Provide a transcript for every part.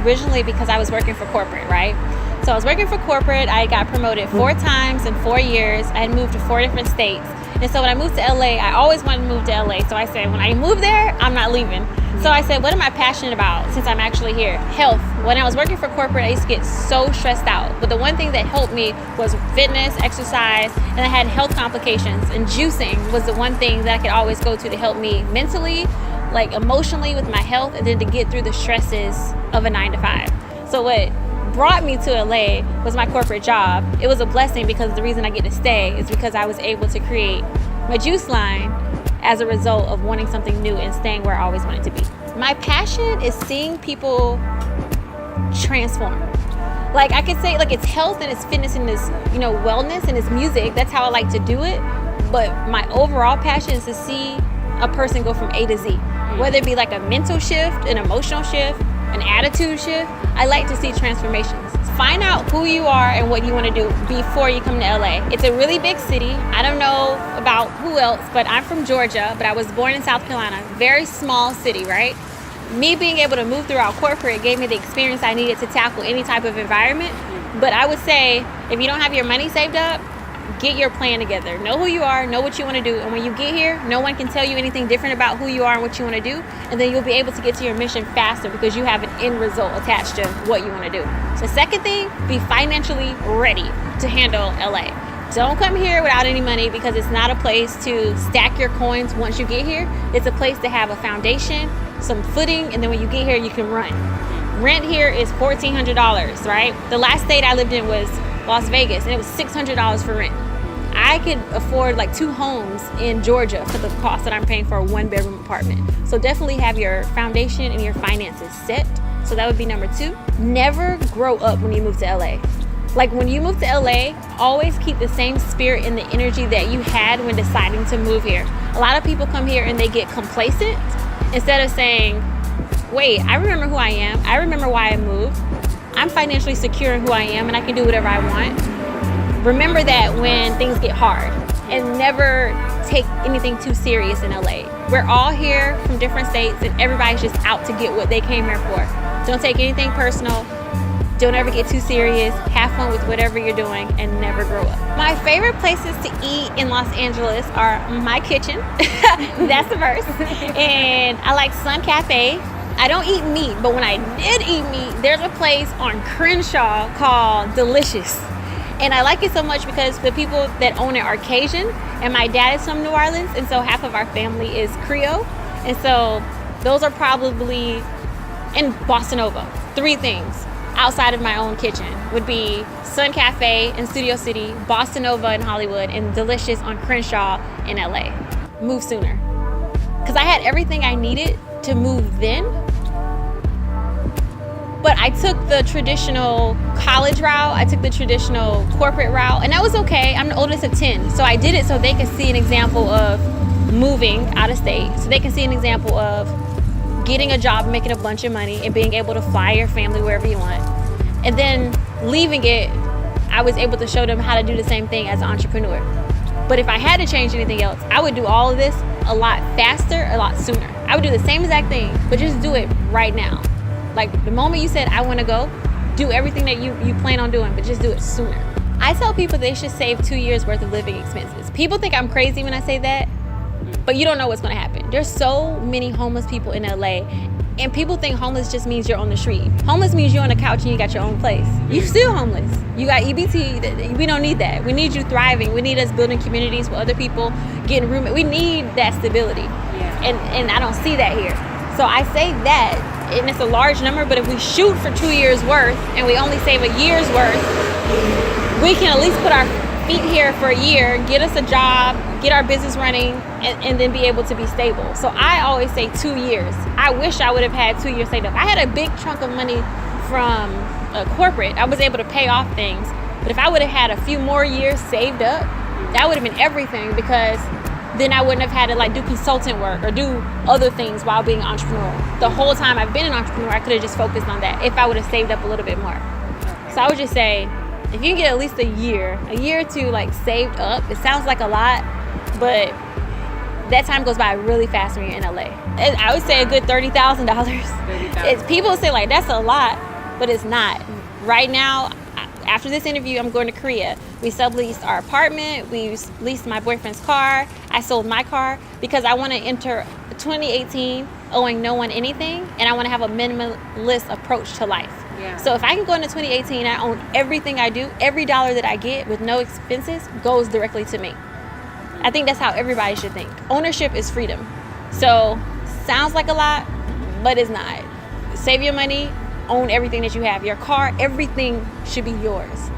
originally because I was working for corporate, right? So I was working for corporate. I got promoted 4 times in 4 years. I had moved to 4 different states. And so when I moved to LA, I always wanted to move to LA. So I said, when I move there, I'm not leaving. So I said, what am I passionate about since I'm actually here? Health. When I was working for corporate, I used to get so stressed out. But the one thing that helped me was fitness, exercise, and I had health complications. And juicing was the one thing that I could always go to help me mentally, like emotionally with my health, and then to get through the stresses of a 9-to-5. So what brought me to LA was my corporate job. It was a blessing because the reason I get to stay is because I was able to create my juice line as a result of wanting something new and staying where I always wanted to be. My passion is seeing people transform. Like I could say, like it's health and it's fitness and it's, wellness and it's music. That's how I like to do it. But my overall passion is to see a person go from A to Z. Whether it be like a mental shift, an emotional shift, an attitude shift, I like to see transformations. Find out who you are and what you want to do before you come to LA. It's a really big city. I don't know about who else, but I'm from Georgia, but I was born in South Carolina. Very small city, right? Me being able to move throughout corporate gave me the experience I needed to tackle any type of environment. But I would say, if you don't have your money saved up, get your plan together. Know who you are, know what you want to do. And when you get here, no one can tell you anything different about who you are and what you want to do. And then you'll be able to get to your mission faster because you have an end result attached to what you want to do. So second thing, be financially ready to handle LA. Don't come here without any money because it's not a place to stack your coins once you get here. It's a place to have a foundation, some footing, and then when you get here, you can run. Rent here is $1,400, right? The last state I lived in was Las Vegas, and it was $600 for rent. I could afford like 2 homes in Georgia for the cost that I'm paying for a 1-bedroom apartment. So definitely have your foundation and your finances set. So that would be number 2. Never grow up when you move to LA. Like when you move to LA, always keep the same spirit and the energy that you had when deciding to move here. A lot of people come here and they get complacent instead of saying, wait, I remember who I am. I remember why I moved. I'm financially secure in who I am and I can do whatever I want. Remember that when things get hard, and never take anything too serious in LA. We're all here from different states and everybody's just out to get what they came here for. Don't take anything personal. Don't ever get too serious. Have fun with whatever you're doing and never grow up. My favorite places to eat in Los Angeles are my kitchen. That's the first. And I like Sun Cafe. I don't eat meat, but when I did eat meat, there's a place on Crenshaw called Delicious. And I like it so much because the people that own it are Cajun, and my dad is from New Orleans, and so half of our family is Creole. And so those are probably in Bossa Nova. 3 things outside of my own kitchen would be Sun Cafe in Studio City, Bossa Nova in Hollywood, and Delicious on Crenshaw in LA. Move sooner. Because I had everything I needed to move then, but I took the traditional college route, I took the traditional corporate route, and that was okay. I'm the oldest of 10, so I did it so they could see an example of moving out of state, so they can see an example of getting a job, making a bunch of money, and being able to fly your family wherever you want. And then leaving it, I was able to show them how to do the same thing as an entrepreneur. But if I had to change anything else, I would do all of this a lot faster, a lot sooner. I would do the same exact thing, but just do it right now. Like the moment you said, I want to go, do everything that you plan on doing, but just do it sooner. I tell people they should save 2 years worth of living expenses. People think I'm crazy when I say that, but you don't know what's going to happen. There's so many homeless people in LA, and people think homeless just means you're on the street. Homeless means you're on the couch and you got your own place. You're still homeless. You got EBT. We don't need that. We need you thriving. We need us building communities with other people, getting roommates. We need that stability. Yeah. And I don't see that here. So I say that, and it's a large number, but if we shoot for 2 years worth and we only save a year's worth, we can at least put our feet here for a year, get us a job, get our business running, and then be able to be stable. So I always say 2 years. I wish I would have had 2 years saved up. I had a big chunk of money from corporate. I was able to pay off things. But if I would have had a few more years saved up, that would have been everything, because then I wouldn't have had to like do consultant work or do other things while being an entrepreneur. The whole time I've been an entrepreneur, I could have just focused on that if I would have saved up a little bit more. So I would just say, if you can get at least a year or two like saved up, it sounds like a lot, but that time goes by really fast when you're in LA. I would say a good $30,000. People say like, that's a lot. but it's not. Right now, after this interview, I'm going to Korea. We subleased our apartment. We leased my boyfriend's car. I sold my car because I want to enter 2018 owing no one anything, and I want to have a minimalist approach to life. Yeah. So if I can go into 2018, I own everything I do. Every dollar that I get with no expenses goes directly to me. I think that's how everybody should think. Ownership is freedom. So sounds like a lot, but it's not. Save your money, own everything that you have. Your car, everything should be yours.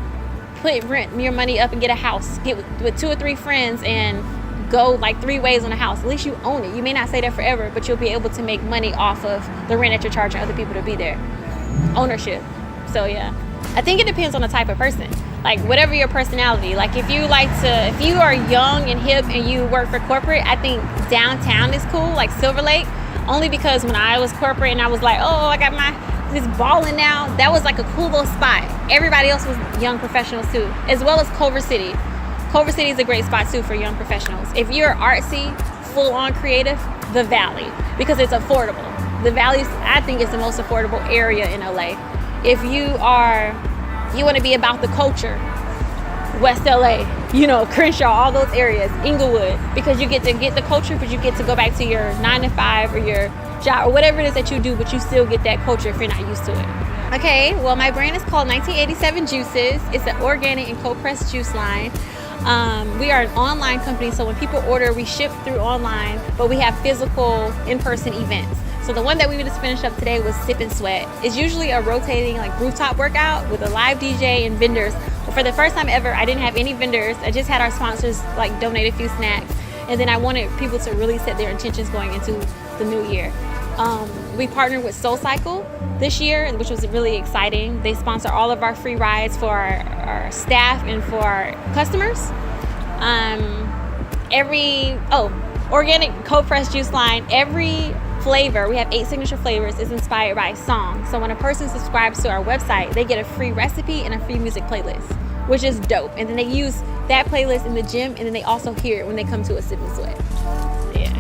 Rent your money up and get a house. Get with 2 or 3 friends and go like 3 ways on a house. At least you own it. You may not stay there forever, but you'll be able to make money off of the rent that you're charging other people to be there. Ownership. So yeah, I think it depends on the type of person. Like whatever your personality. Like if you are young and hip and you work for corporate, I think downtown is cool, like Silver Lake. Only because when I was corporate and I was like, oh, I got this balling now, that was like a cool little spot. Everybody else was young professionals too, as well as Culver City. Culver City is a great spot too for young professionals. If you're artsy, full-on creative, the Valley, because it's affordable. The Valley, I think, is the most affordable area in LA. If you want to be about the culture, West LA, Crenshaw, all those areas, Inglewood, because you get to get the culture, but you get to go back to your 9 to 5 or your job or whatever it is that you do, but you still get that culture if you're not used to it. Okay, well, my brand is called 1987 Juices. It's an organic and cold-pressed juice line. We are an online company, so when people order, we ship through online, but we have physical in-person events. So the one that we just finished up today was Sip and Sweat. It's usually a rotating like rooftop workout with a live DJ and vendors. But for the first time ever, I didn't have any vendors. I just had our sponsors like donate a few snacks. And then I wanted people to really set their intentions going into the new year. We partnered with SoulCycle this year, which was really exciting. They sponsor all of our free rides for our staff and for our customers. Organic cold pressed juice line. Every flavor, we have 8 signature flavors, is inspired by a song. So when a person subscribes to our website, they get a free recipe and a free music playlist, which is dope. And then they use that playlist in the gym, and then they also hear it when they come to a Sip and Sweat. Yeah.